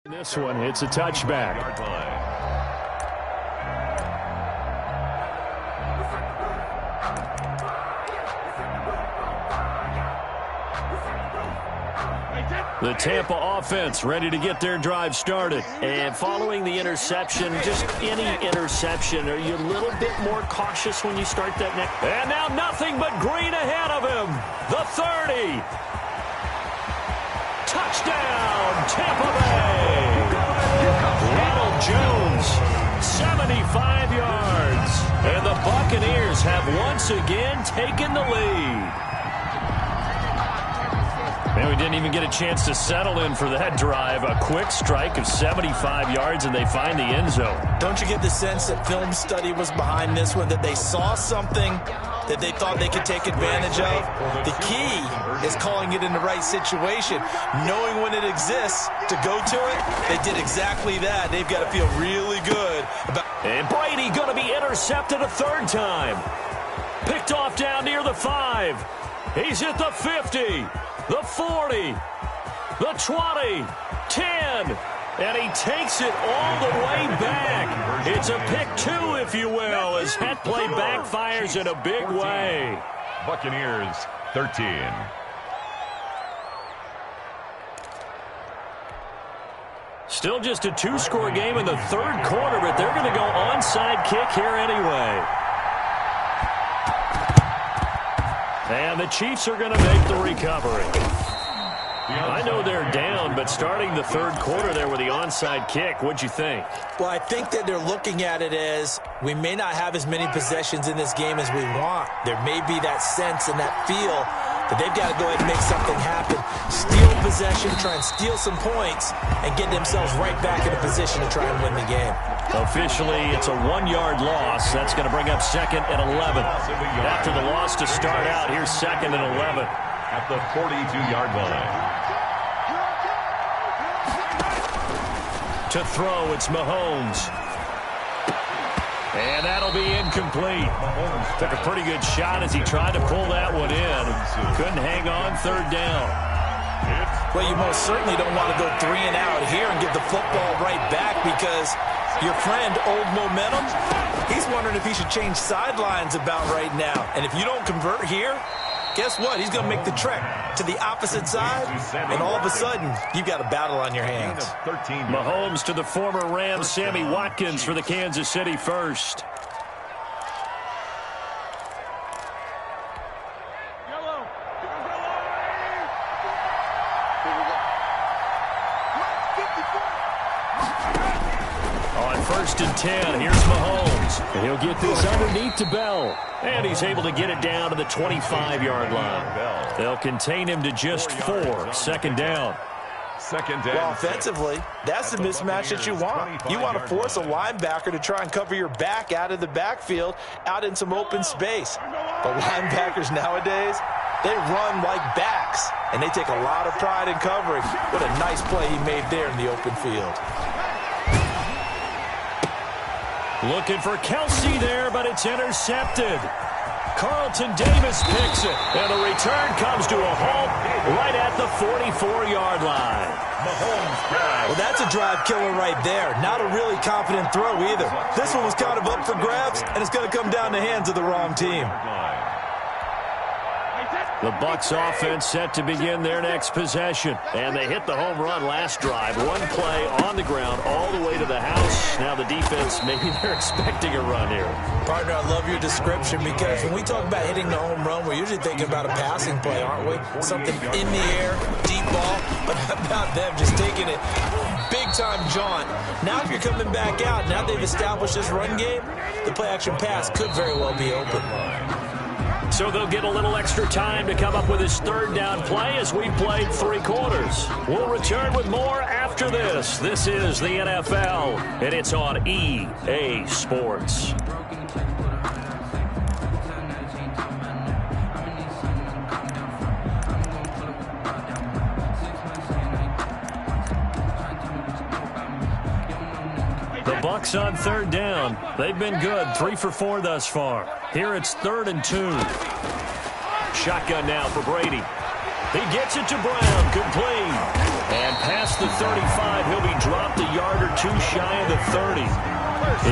This one, it's a touchback. The Tampa offense ready to get their drive started. And following the interception, just any interception, are you a little bit more cautious when you start that next? And now nothing but green ahead of him. The 30. Touchdown, Tampa Bay. Ronald Jones, 75 yards. And the Buccaneers have once again taken the lead. Man, we didn't even get a chance to settle in for that drive. A quick strike of 75 yards, and they find the end zone. Don't you get the sense that film study was behind this one, that they saw something that they thought they could take advantage of? The key is calling it in the right situation, knowing when it exists to go to it. They did exactly that. They've got to feel really good about. And Brady going to be intercepted a third time. Picked off down near the 5. He's at the 50. The 40, the 20, 10, and he takes it all the way back. It's a pick 2, if you will, as that play backfires in a big way. Buccaneers 13. Still just a 2-score game in the third quarter, but they're going to go onside kick here anyway. And the Chiefs are going to make the recovery. I know they're down, but starting the third quarter there with the onside kick, what'd you think? Well, I think that they're looking at it as we may not have as many possessions in this game as we want. There may be that sense and that feel that they've got to go ahead and make something happen. Steal possession, try and steal some points, and get themselves right back in a position to try and win the game. Officially, it's a 1-yard loss. That's going to bring up 2nd and 11. After the loss to start out, here's 2nd and 11. At the 42-yard line. To throw, it's Mahomes. And that'll be incomplete. Took a pretty good shot as he tried to pull that one in. Couldn't hang on third down. Well, you most certainly don't want to go 3 and out here and give the football right back, because your friend, Old Momentum, he's wondering if he should change sidelines about right now. And if you don't convert here, guess what? He's going to make the trek to the opposite side, and all of a sudden, you've got a battle on your hands. Mahomes to the former Rams, Sammy Watkins for the Kansas City first. On 1st and 10, here's Mahomes. And he'll get this underneath to Bell. And he's able to get it down to the 25-yard line. They'll contain him to just 4. 2nd down. Well, offensively, that's the mismatch that you want. You want to force a linebacker to try and cover your back out of the backfield, out in some open space. But linebackers nowadays, they run like backs, and they take a lot of pride in covering. What a nice play he made there in the open field. Looking for Kelsey there, but it's intercepted. Carlton Davis picks it, and the return comes to a halt right at the 44-yard line. Well, that's a drive killer right there. Not a really confident throw either. This one was kind of up for grabs, and it's going to come down the hands of the wrong team. The Bucs offense set to begin their next possession. And they hit the home run last drive. One play on the ground all the way to the house. Now the defense, maybe they're expecting a run here. Partner, I love your description, because when we talk about hitting the home run, we're usually thinking about a passing play, aren't we? Something in the air, deep ball. But how about them just taking it big-time jaunt? Now if you're coming back out, now they've established this run game, the play-action pass could very well be open. So they'll get a little extra time to come up with his 3rd down play as we played 3 quarters. We'll return with more after this. This is the NFL, and it's on EA Sports. The Bucs on 3rd down. They've been good, 3 for 4 thus far. Here it's 3rd and 2. Shotgun now for Brady. He gets it to Brown, complete. And past the 35, he'll be dropped a yard or two shy of the 30.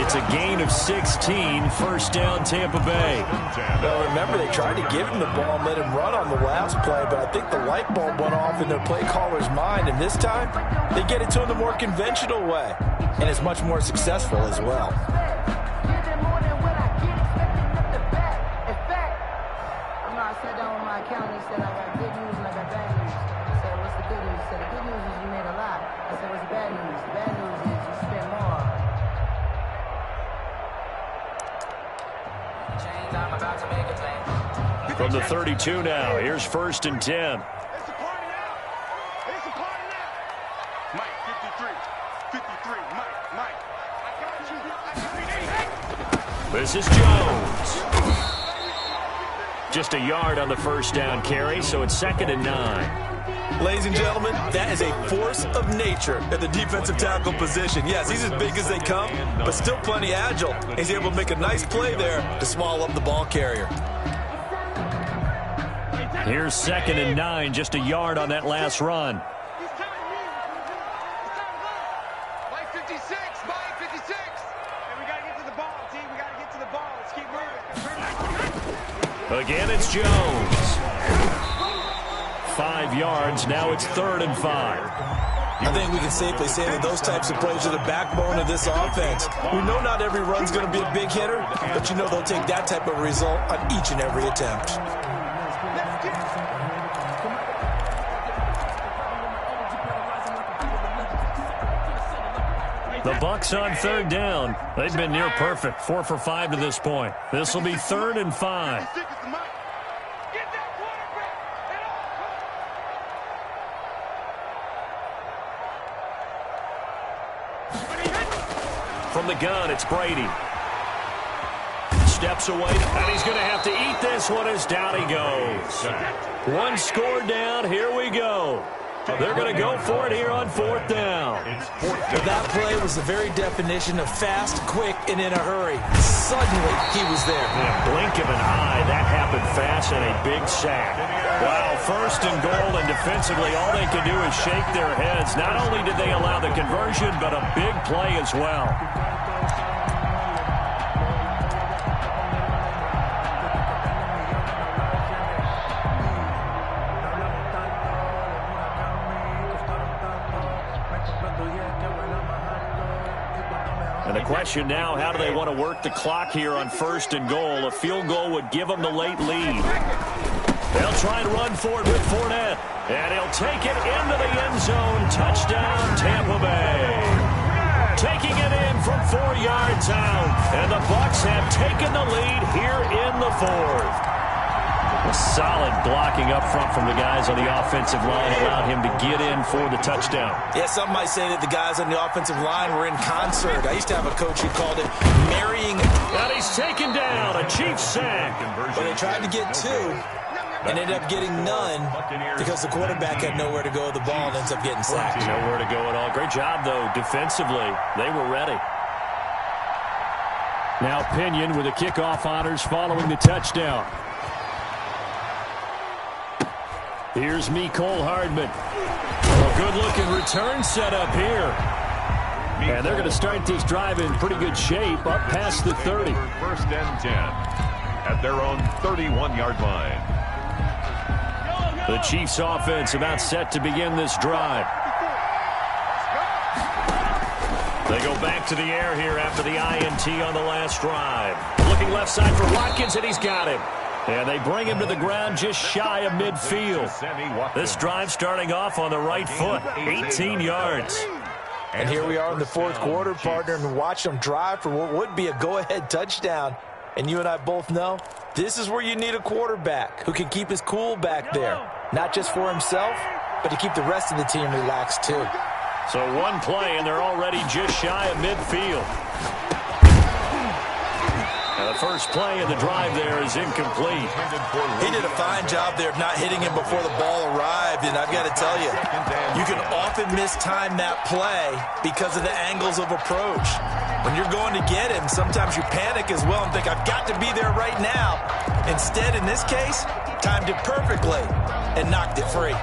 It's a gain of 16, first down Tampa Bay. Well, remember, they tried to give him the ball and let him run on the last play, but I think the light bulb went off in their play caller's mind, and this time they get it to him the more conventional way, and it's much more successful as well. From the 32 now, here's 1st and 10. It's a party now. It's a party now. Mike, 53. Mike. I got you. This is Jones. Just a yard on the first down carry, so it's 2nd and 9. Ladies and gentlemen, that is a force of nature at the defensive tackle position. Yes, he's as big as they come, but still plenty agile. He's able to make a nice play there to swallow up the ball carrier. Here's 2nd and 9, just a yard on that last run. He's telling me. Mike 56. And we got to get to the ball, team. We got to get to the ball. Let's keep moving. Again, it's Jones. 5 yards, now it's 3rd and 5. I think we can safely say that those types of plays are the backbone of this offense. We know not every run's going to be a big hitter, but you know they'll take that type of result on each and every attempt. The Bucs on 3rd down. They've been near perfect, 4 for 5 to this point. This will be 3rd and 5. From the gun, it's Brady. Steps away, and he's going to have to eat this one as down he goes. 1 score down, here we go. They're going to go for it here on 4th down. That play was the very definition of fast, quick, and in a hurry. Suddenly, he was there. In a blink of an eye, that happened fast and a big sack. Wow, 1st and goal, and defensively, all they can do is shake their heads. Not only did they allow the conversion, but a big play as well. And the question now, how do they want to work the clock here on 1st and goal? A field goal would give them the late lead. They'll try and run for it with Fournette. And he'll take it into the end zone. Touchdown, Tampa Bay. Taking it in from 4 yards out. And the Bucs have taken the lead here in the 4th. A solid blocking up front from the guys on the offensive line allowed him to get in for the touchdown. Yeah, some might say that the guys on the offensive line were in concert. I used to have a coach who called it marrying. And he's taken down, a Chiefs sack. But they tried to get 2 and ended up getting none because the quarterback had nowhere to go with the ball and ends up getting sacked. Nowhere to go at all. Great job, though, defensively. They were ready. Now Pinion with the kickoff honors following the touchdown. Here's Mecole Hardman. A good-looking return set up here. And they're going to start this drive in pretty good shape, up past the 30. 1st and 10 at their own 31-yard line. The Chiefs offense about set to begin this drive. They go back to the air here after the INT on the last drive. Looking left side for Watkins, and he's got him. And they bring him to the ground just shy of midfield. This drive starting off on the right foot, 18 yards. And here we are in the 4th quarter, partner, and watch them drive for what would be a go-ahead touchdown. And you and I both know this is where you need a quarterback who can keep his cool back there. Not just for himself, but to keep the rest of the team relaxed too. So 1 play, and they're already just shy of midfield. The first play of the drive there is incomplete. He did a fine job there of not hitting him before the ball arrived, and I've got to tell you, you can often mistime that play because of the angles of approach. When you're going to get him, sometimes you panic as well and think, I've got to be there right now. Instead, in this case, timed it perfectly and knocked it free.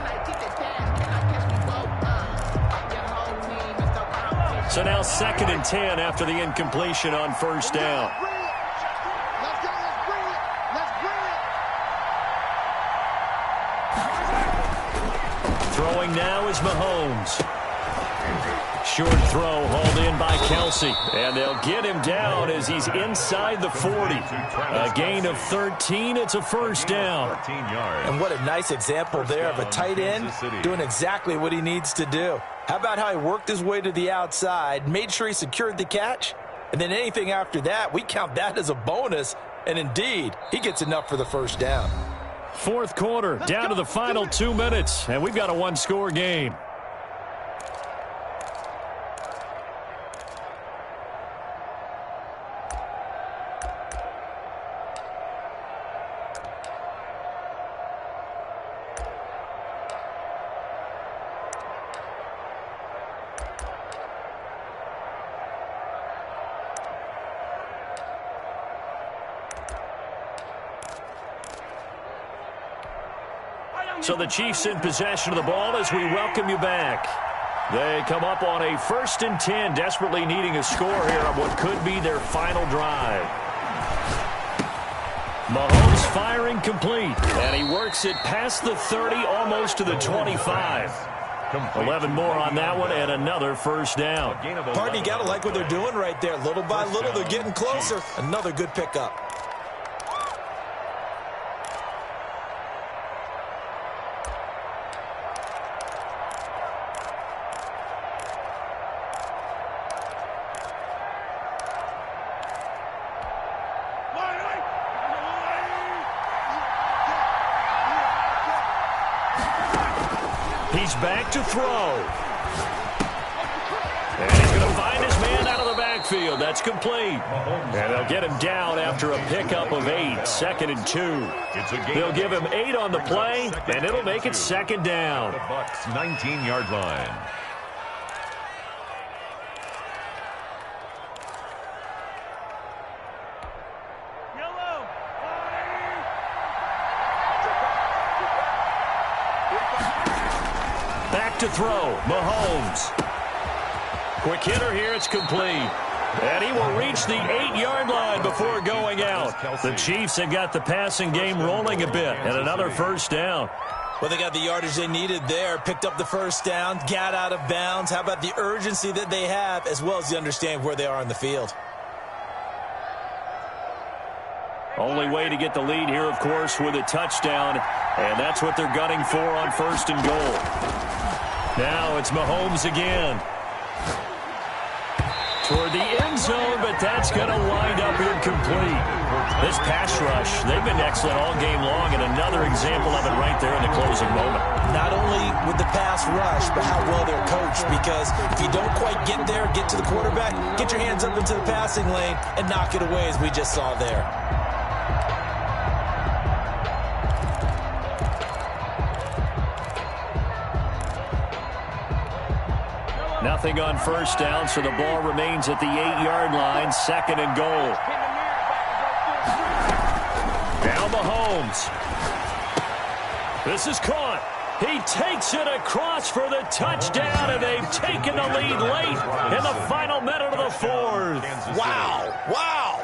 So now 2nd and 10 after the incompletion on first down. Throwing now is Mahomes. Short throw hauled in by Kelsey. And they'll get him down as he's inside the 40. A gain of 13. It's a first down. And what a nice example there of a tight end doing exactly what he needs to do. How about how he worked his way to the outside, made sure he secured the catch, and then anything after that, we count that as a bonus. And indeed, he gets enough for the first down. Fourth quarter, down to the final 2 minutes, and we've got a one-score game. So the Chiefs in possession of the ball as we welcome you back. They come up on a 1st and 10, desperately needing a score here on what could be their final drive. Mahomes firing complete, and he works it past the 30, almost to the 25. 11 more on that one, and another first down. Pardon, you got to like what they're doing right there. Little by little, they're getting closer. Another good pickup. He's back to throw. And he's going to find his man out of the backfield. That's complete. And they'll get him down after a pickup of 8. 2nd and 2. They'll give him 8 on the play, and it'll make it 2nd down. The Bucs 19-yard line. To throw, Mahomes. Quick hitter here, it's complete. And he will reach the 8-yard line before going out. The Chiefs have got the passing game rolling a bit, and another first down. Well, they got the yardage they needed there, picked up the first down, got out of bounds. How about the urgency that they have, as well as the understand where they are on the field? Only way to get the lead here, of course, with a touchdown, and that's what they're gunning for on 1st and goal. Now it's Mahomes again. Toward the end zone, but that's going to wind up incomplete. This pass rush, they've been excellent all game long, and another example of it right there in the closing moment. Not only with the pass rush, but how well they're coached, because if you don't quite get there, get to the quarterback, get your hands up into the passing lane and knock it away, as we just saw there. Nothing on first down, so the ball remains at the 8-yard line, 2nd and goal. Now Mahomes. This is caught. He takes it across for the touchdown, and they've taken the lead late in the final minute of the 4th. Wow. Wow.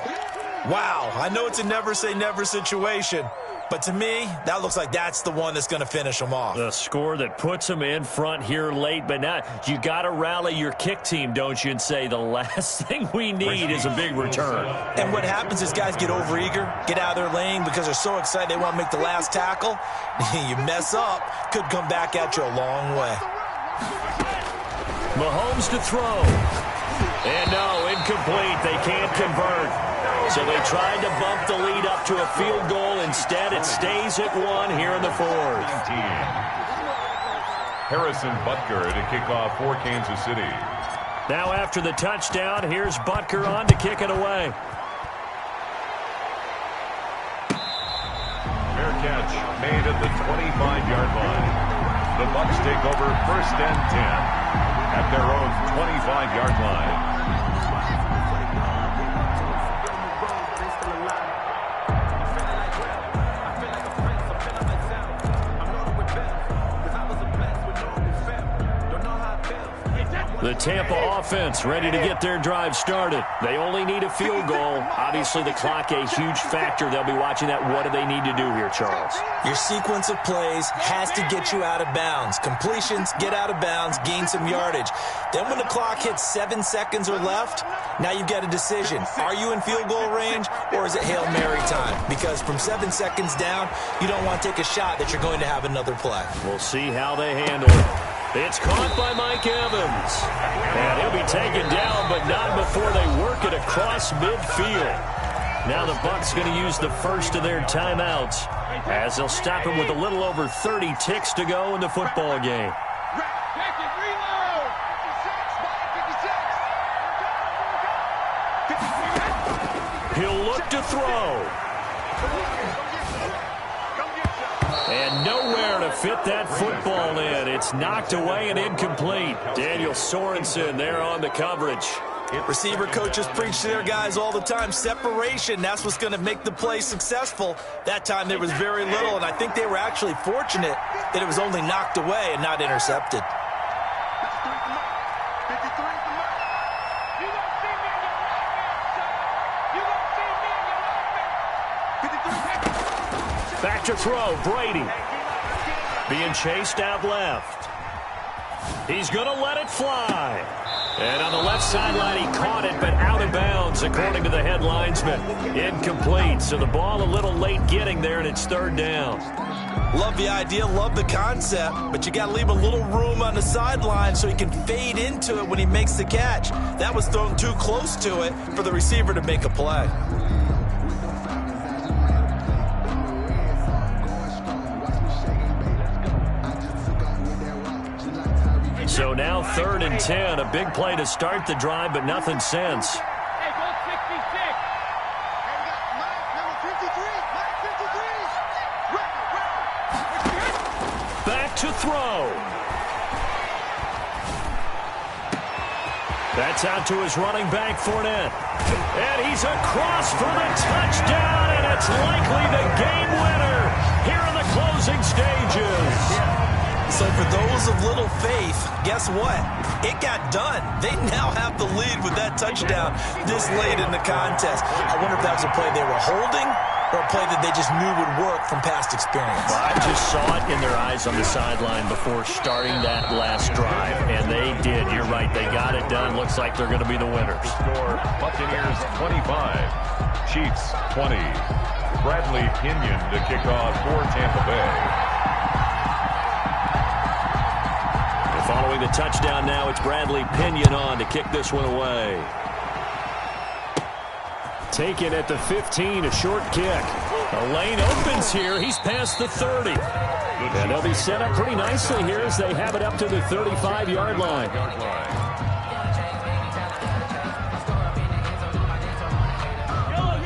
Wow. I know it's a never say never situation, but to me, that looks like that's the one that's going to finish them off. The score that puts them in front here late, but now you got to rally your kick team, don't you, and say the last thing we need is a big return. And what happens is guys get overeager, get out of their lane because they're so excited they want to make the last tackle. You mess up, could come back at you a long way. Mahomes to throw. And no, incomplete. They can't convert. So they tried to bump the lead up to a field goal. Instead, it stays at 1 here in the 4th. Harrison Butker to kick off for Kansas City. Now after the touchdown, here's Butker on to kick it away. Fair catch made at the 25-yard line. The Bucs take over 1st and 10 at their own 25-yard line. The Tampa offense ready to get their drive started. They only need a field goal. Obviously, the clock a huge factor. They'll be watching that. What do they need to do here, Charles? Your sequence of plays has to get you out of bounds. Completions, get out of bounds, gain some yardage. Then when the clock hits 7 seconds or left, now you've got a decision. Are you in field goal range or is it Hail Mary time? Because from 7 seconds down, you don't want to take a shot that you're going to have another play. We'll see how they handle it. It's caught by Mike Evans. And he'll be taken down, but not before they work it across midfield. Now the Bucs going to use the first of their timeouts as they'll stop him with a little over 30 ticks to go in the football game. He'll look to throw. And nowhere to fit that football in. It's knocked away and incomplete. Daniel Sorensen there on the coverage. Receiver coaches preach to their guys all the time. Separation, that's what's going to make the play successful. That time there was very little, and I think they were actually fortunate that it was only knocked away and not intercepted. Back to throw, Brady. Being chased out left. He's going to let it fly. And on the left sideline, he caught it, but out of bounds, according to the head linesman. Incomplete, so the ball a little late getting there, and it's third down. Love the idea, love the concept, but you got to leave a little room on the sideline so he can fade into it when he makes the catch. That was thrown too close to it for the receiver to make a play. So now 3rd and 10, a big play to start the drive, but nothing since. Back to throw. That's out to his running back, Fournette. And he's across for the touchdown, and it's likely the game winner here in the closing stages. So for those of little faith, guess what? It got done. They now have the lead with that touchdown this late in the contest. I wonder if that was a play they were holding or a play that they just knew would work from past experience. Well, I just saw it in their eyes on the sideline before starting that last drive, and they did. You're right. They got it done. Looks like they're going to be the winners. Score, Buccaneers 25, Chiefs 20. Bradley Pinion to kick off for Tampa Bay. Following the touchdown now, it's Bradley Pinion on to kick this one away. Taken at the 15, a short kick. A lane opens here. He's past the 30. And they'll be set up pretty nicely here as they have it up to the 35-yard line.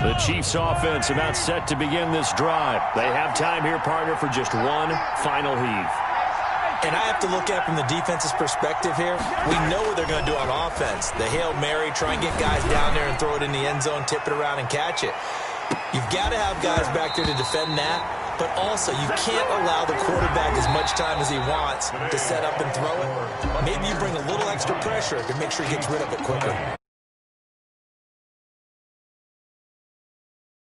The Chiefs offense about set to begin this drive. They have time here, partner, for just one final heave. And I have to look at it from the defense's perspective here. We know what they're going to do on offense. The Hail Mary, try and get guys down there and throw it in the end zone, tip it around and catch it. You've got to have guys back there to defend that, but also you can't allow the quarterback as much time as he wants to set up and throw it. Maybe you bring a little extra pressure to make sure he gets rid of it quicker.